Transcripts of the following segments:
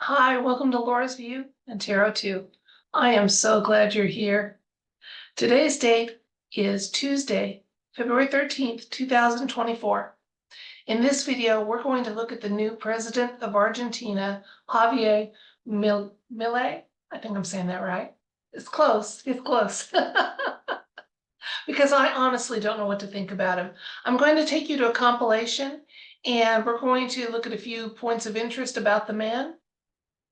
Hi, welcome to Laura's View and Tarot 2. I am so glad you're here. Today's date is Tuesday, February 13th, 2024. In this video, we're going to look at the new president of Argentina, Javier Milei. I think I'm saying that right. It's close. It's close. Because I honestly don't know what to think about him. I'm going to take you to a compilation, and we're going to look at a few points of interest about the man.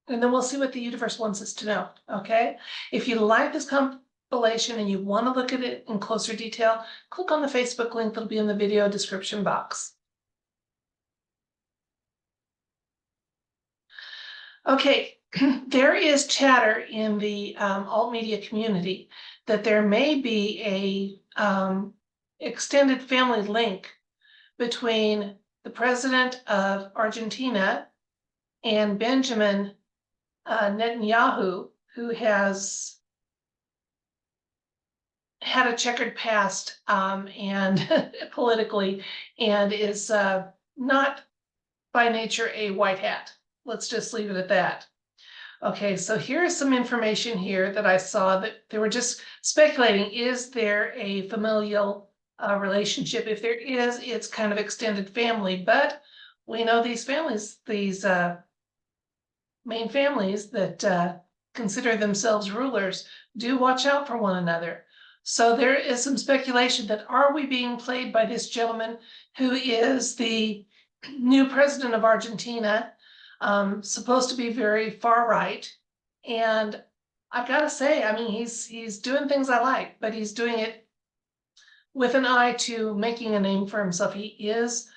And then we'll see what the universe wants us to know, okay? If you like this compilation and you want to look at it in closer detail, click on the Facebook link that'll be in the video description box. Okay, there is chatter in the alt media community that there may be a extended family link between the president of Argentina and Benjamin Netanyahu, who has had a checkered past and politically, and is not by nature a white hat. Let's just leave it at that. Okay, so here's some information here that I saw that they were just speculating. Is there a familial relationship? If there is, it's kind of extended family, but we know these families, these main families that consider themselves rulers, do watch out for one another. So there is some speculation that are we being played by this gentleman who is the new president of Argentina, supposed to be very far right. And I've got to say, I mean, he's doing things I like, but he's doing it with an eye to making a name for himself. He is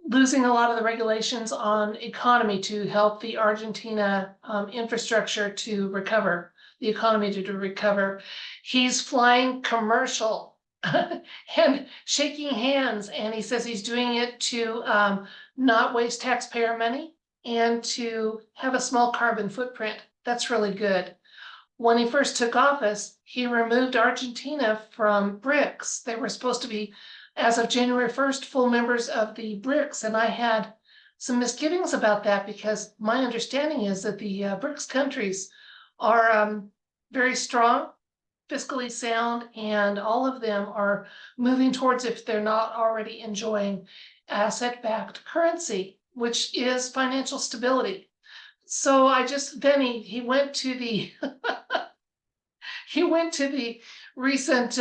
losing a lot of the regulations on economy to help the Argentina infrastructure to recover, the economy to recover. He's flying commercial and shaking hands, and he says he's doing it to not waste taxpayer money and to have a small carbon footprint. That's really good. When he first took office, he removed Argentina from BRICS. They were supposed to be, as of January 1st, full members of the BRICS, and I had some misgivings about that because my understanding is that the BRICS countries are very strong, fiscally sound, and all of them are moving towards, if they're not already enjoying, asset-backed currency, which is financial stability. So then he went to the he went to the recent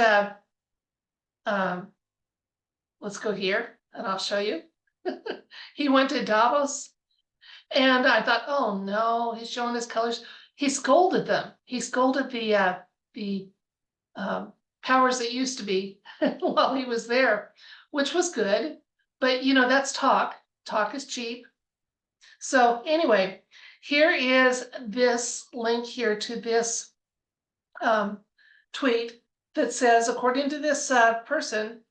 let's go here and I'll show you. He went to Davos, and I thought, oh no, he's showing his colors. He scolded them. He scolded the powers that used to be while he was there, which was good. But you know, that's talk. Talk is cheap. So anyway, here is this link here to this tweet that says, according to this person,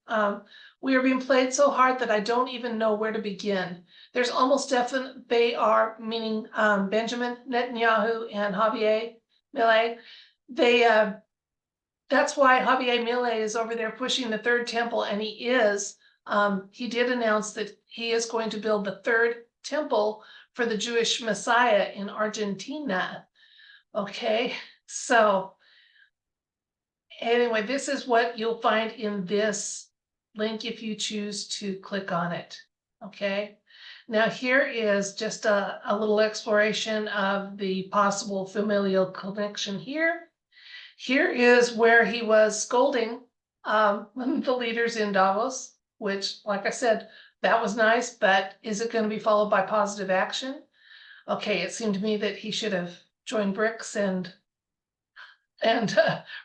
we are being played so hard that I don't even know where to begin. There's almost definite, they are, meaning Benjamin Netanyahu and Javier Milei, that's why Javier Milei is over there pushing the third temple, and he did announce that he is going to build the third temple for the Jewish Messiah in Argentina. Okay, so anyway, this is what you'll find in this link if you choose to click on it. Okay, now here is just a little exploration of the possible familial connection here. Here is where he was scolding the leaders in Davos, which, like I said, that was nice, but is it going to be followed by positive action? Okay, it seemed to me that he should have joined BRICS and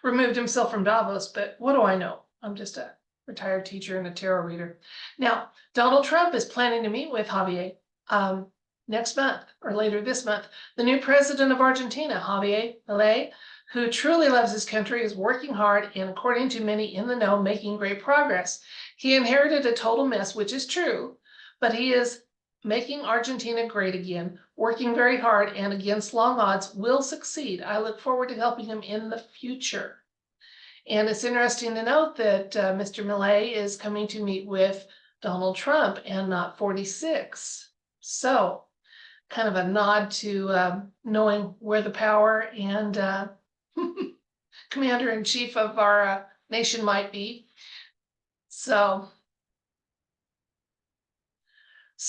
removed himself from Davos, but what do I know? I'm just a retired teacher and a tarot reader. Now, Donald Trump is planning to meet with Javier next month or later this month. The new president of Argentina, Javier Milei, who truly loves his country, is working hard and, according to many in the know, making great progress. He inherited a total mess, which is true, but he is making Argentina great again, working very hard, and against long odds will succeed. I look forward to helping him in the future. And it's interesting to note that Mr. Milei is coming to meet with Donald Trump and not 46. So kind of a nod to knowing where the power and commander-in-chief of our nation might be. So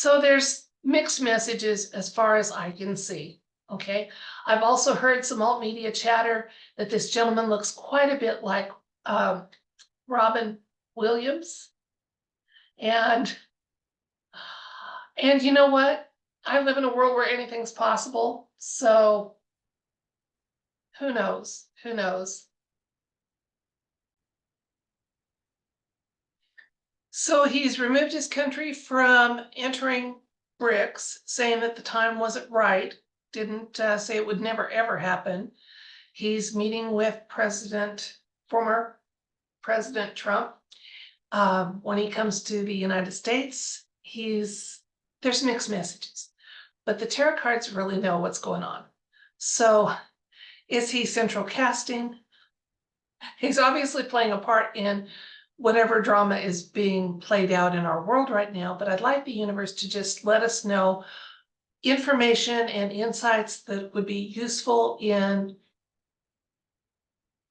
there's mixed messages as far as I can see. Okay, I've also heard some alt media chatter that this gentleman looks quite a bit like Robin Williams. And you know what? I live in a world where anything's possible. So who knows? Who knows? So he's removed his country from entering BRICS, saying that the time wasn't right. Didn't say it would never ever happen. He's meeting with former President Trump. When he comes to the United States, there's mixed messages, but the tarot cards really know what's going on. So is he central casting? He's obviously playing a part in whatever drama is being played out in our world right now, but I'd like the universe to just let us know information and insights that would be useful in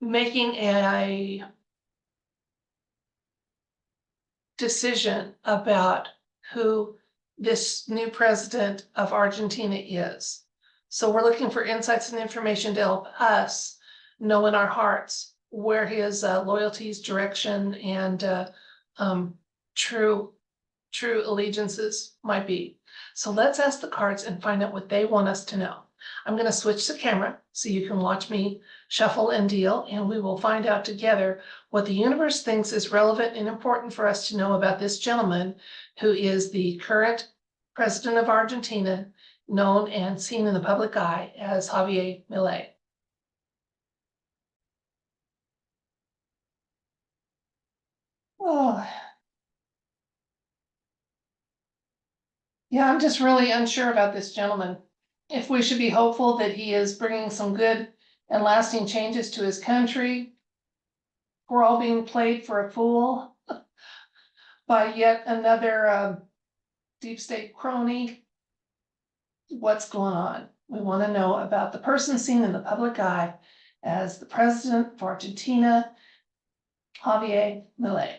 making a decision about who this new president of Argentina is. So we're looking for insights and information to help us know in our hearts where his loyalties, direction, and true allegiances might be. So let's ask the cards and find out what they want us to know. I'm going to switch the camera so you can watch me shuffle and deal, and we will find out together what the universe thinks is relevant and important for us to know about this gentleman who is the current president of Argentina, known and seen in the public eye as Javier Milei. Oh, yeah, I'm just really unsure about this gentleman. If we should be hopeful that he is bringing some good and lasting changes to his country. We're all being played for a fool by yet another deep state crony. What's going on? We want to know about the person seen in the public eye as the president of Argentina, Javier Milei.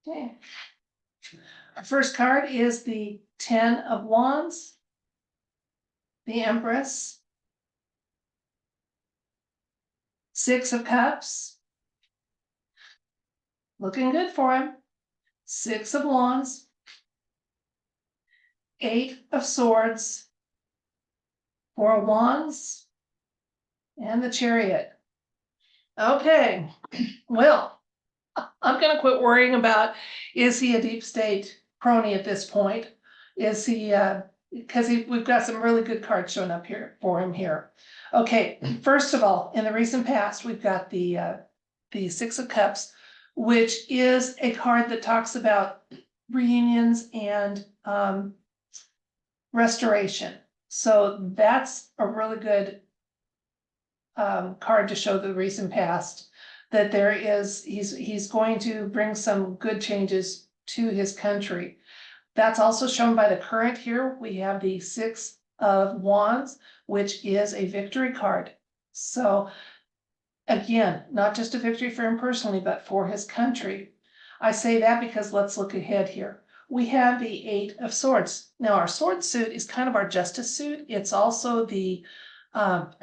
Okay. Our first card is the 10 of Wands, the Empress, 6 of Cups, looking good for him, 6 of Wands, 8 of Swords, 4 of Wands, and the Chariot. Okay, well, I'm going to quit worrying about, is he a deep state crony at this point? Is he, because we've got some really good cards showing up here for him here. Okay, first of all, in the recent past, we've got the 6 of Cups, which is a card that talks about reunions and restoration. So that's a really good card to show the recent past, that there is, he's going to bring some good changes to his country. That's also shown by the current here. We have the 6 of Wands, which is a victory card. So again, not just a victory for him personally, but for his country. I say that because let's look ahead here. We have the 8 of Swords. Now our sword suit is kind of our justice suit. It's also the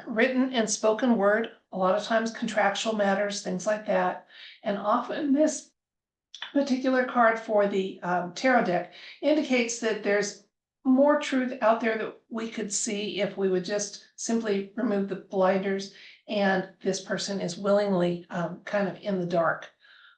written and spoken word, a lot of times contractual matters, things like that. And often this particular card for the tarot deck indicates that there's more truth out there that we could see if we would just simply remove the blinders, and this person is willingly kind of in the dark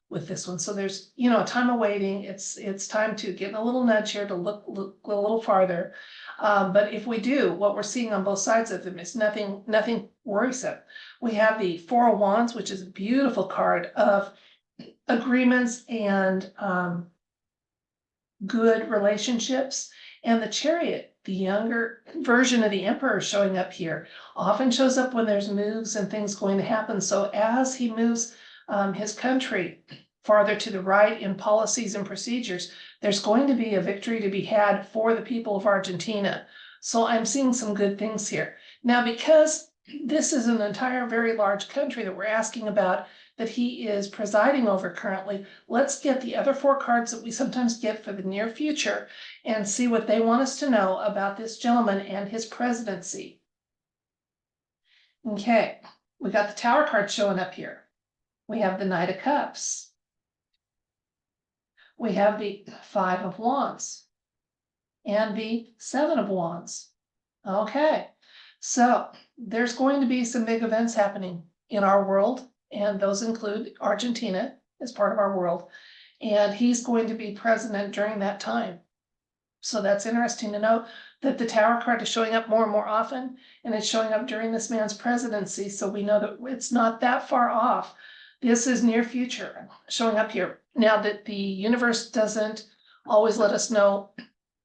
with this one. So there's, a time of waiting. It's time to get a little nudge here to look a little farther. But if we do, what we're seeing on both sides of them is nothing worrisome. We have the 4 of Wands, which is a beautiful card of agreements and good relationships. And the chariot, the younger version of the emperor showing up here, often shows up when there's moves and things going to happen. So as he moves his country farther to the right in policies and procedures, there's going to be a victory to be had for the people of Argentina. So I'm seeing some good things here. Now, because this is an entire very large country that we're asking about, that he is presiding over currently, let's get the other 4 cards that we sometimes get for the near future and see what they want us to know about this gentleman and his presidency. Okay, we got the Tower card showing up here. We have the Knight of Cups. We have the 5 of Wands and the 7 of Wands. Okay, so there's going to be some big events happening in our world, and those include Argentina as part of our world, and he's going to be president during that time. So that's interesting to know that the Tower card is showing up more and more often, and it's showing up during this man's presidency, so we know that it's not that far off. This is near future showing up here. Now that the universe doesn't always let us know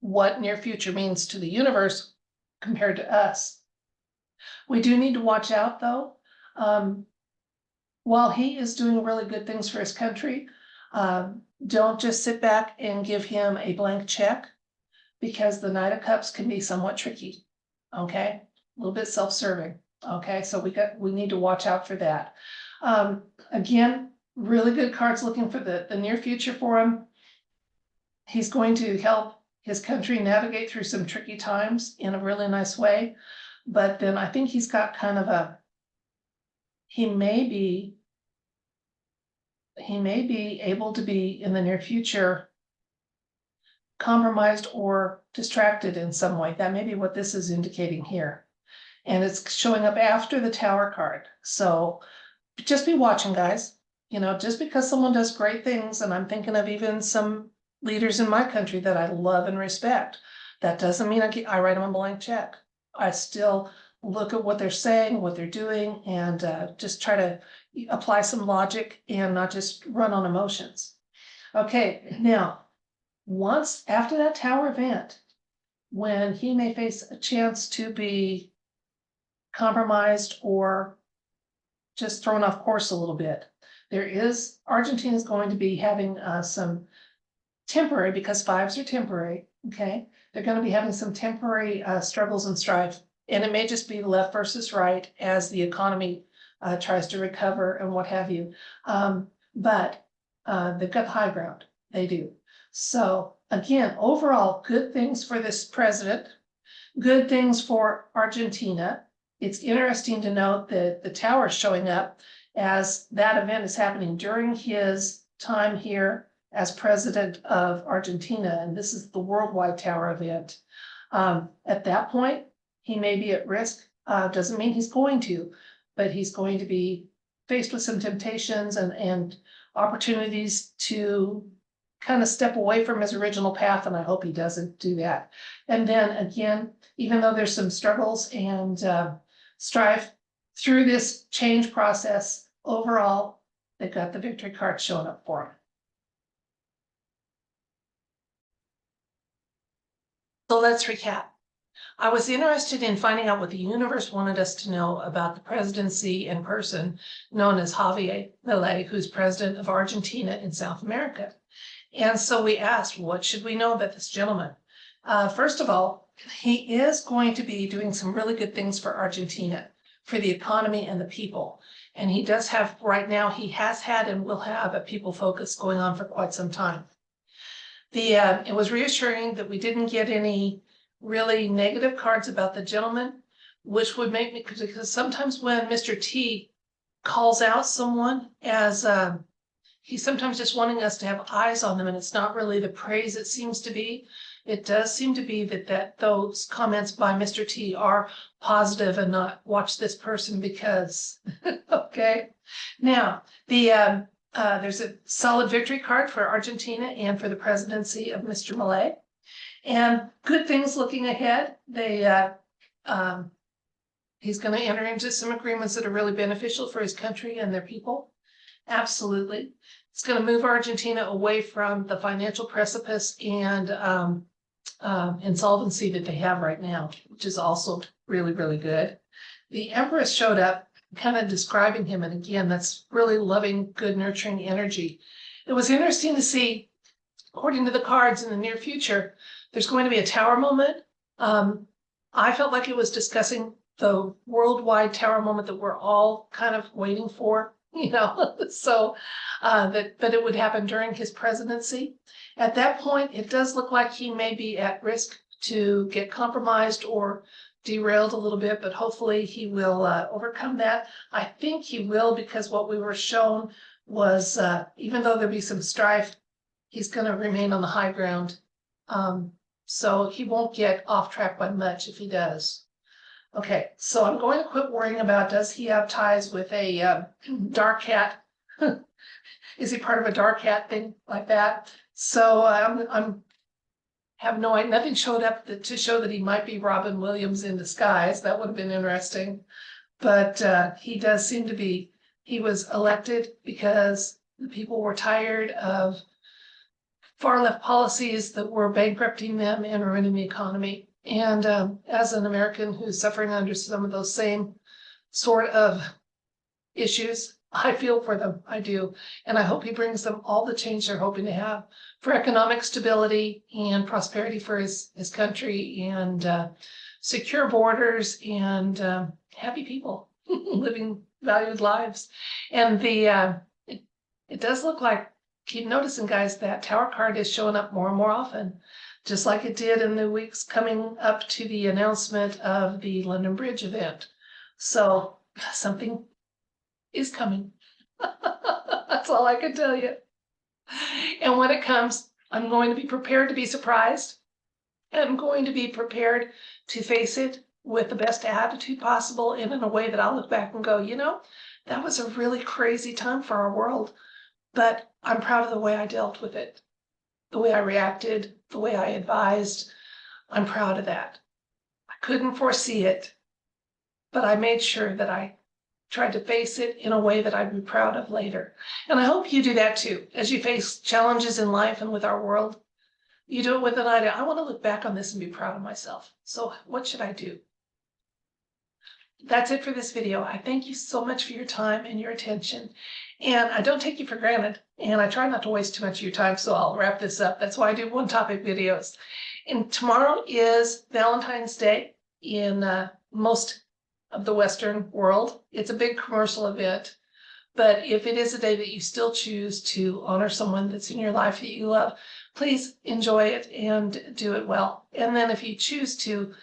what near future means to the universe compared to us. We do need to watch out though. While he is doing really good things for his country, don't just sit back and give him a blank check, because the Knight of Cups can be somewhat tricky. Okay, a little bit self-serving. Okay, so we need to watch out for that. Again, really good cards looking for the near future for him. He's going to help his country navigate through some tricky times in a really nice way. But then I think he's got kind of he may be able to be in the near future compromised or distracted in some way. That may be what this is indicating here. And it's showing up after the Tower card. So just be watching, guys. You know, just because someone does great things, and I'm thinking of even some leaders in my country that I love and respect, that doesn't mean I write them a blank check. I still look at what they're saying, what they're doing, and just try to apply some logic and not just run on emotions. Okay, now, once after that Tower event, when he may face a chance to be compromised or just thrown off course a little bit, Argentina is going to be having some temporary, because 5s are temporary, okay? They're going to be having some temporary struggles and strife, and it may just be left versus right as the economy tries to recover and what have you. But they've got the high ground, they do. So again, overall, good things for this president, good things for Argentina. It's interesting to note that the Tower is showing up as that event is happening during his time here as president of Argentina, and this is the worldwide Tower event. At that point, he may be at risk. Doesn't mean he's going to, but he's going to be faced with some temptations and opportunities to kind of step away from his original path, and I hope he doesn't do that. And then again, even though there's some struggles and strife through this change process, overall, they've got the victory card showing up for him. So let's recap. I was interested in finding out what the universe wanted us to know about the presidency and person known as Javier Milei, who's president of Argentina in South America. And so we asked, what should we know about this gentleman? First of all, he is going to be doing some really good things for Argentina, for the economy and the people. And he does have, right now, he has had and will have a people focus going on for quite some time. It was reassuring that we didn't get any really negative cards about the gentleman, which would make me, because sometimes when Mr. T calls out someone as he's sometimes just wanting us to have eyes on them, and it's not really the praise it seems to be. It does seem to be that those comments by Mr. T are positive and not watch this person because, okay. Now, there's a solid victory card for Argentina and for the presidency of Mr. Milei. And good things looking ahead. He's going to enter into some agreements that are really beneficial for his country and their people. Absolutely. It's going to move Argentina away from the financial precipice and insolvency that they have right now, which is also really, really good. The Empress showed up, kind of describing him, and again, that's really loving, good, nurturing energy. It was interesting to see, according to the cards, in the near future, there's going to be a tower moment. I felt like it was discussing the worldwide tower moment that we're all kind of waiting for, so but it would happen during his presidency. At that point, it does look like he may be at risk to get compromised or derailed a little bit, but hopefully he will overcome that. I think he will, because what we were shown was, even though there'll be some strife, he's going to remain on the high ground. So he won't get off track by much if he does. Okay, so I'm going to quit worrying about, does he have ties with a dark hat? Is he part of a dark hat thing like that? So I'm have no idea. Nothing showed up to show that he might be Robin Williams in disguise. That would have been interesting. But he does seem to be. He was elected because the people were tired of far left policies that were bankrupting them and ruining the economy. And as an American who's suffering under some of those same sort of issues, I feel for them. I do. And I hope he brings them all the change they're hoping to have for economic stability and prosperity for his country, and secure borders, and happy people living valued lives. And it does look like, keep noticing, guys, that tower card is showing up more and more often, just like it did in the weeks coming up to the announcement of the London Bridge event. So something is coming. That's all I can tell you. And when it comes, I'm going to be prepared to be surprised. I'm going to be prepared to face it with the best attitude possible, and in a way that I'll look back and go, that was a really crazy time for our world. But I'm proud of the way I dealt with it, the way I reacted, the way I advised. I'm proud of that. I couldn't foresee it, but I made sure that I tried to face it in a way that I'd be proud of later. And I hope you do that too. As you face challenges in life and with our world, you do it with an idea. I want to look back on this and be proud of myself. So what should I do? That's it for this video. I thank you so much for your time and your attention. And I don't take you for granted. And I try not to waste too much of your time, so I'll wrap this up. That's why I do one topic videos. And tomorrow is Valentine's Day in most of the Western world. It's a big commercial event. But if it is a day that you still choose to honor someone that's in your life that you love, please enjoy it and do it well. And then if you choose to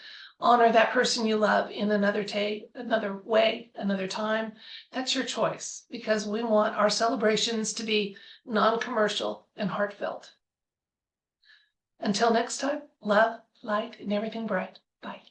honor that person you love in another day, another way, another time, that's your choice, because we want our celebrations to be non-commercial and heartfelt. Until next time, love, light, and everything bright. Bye.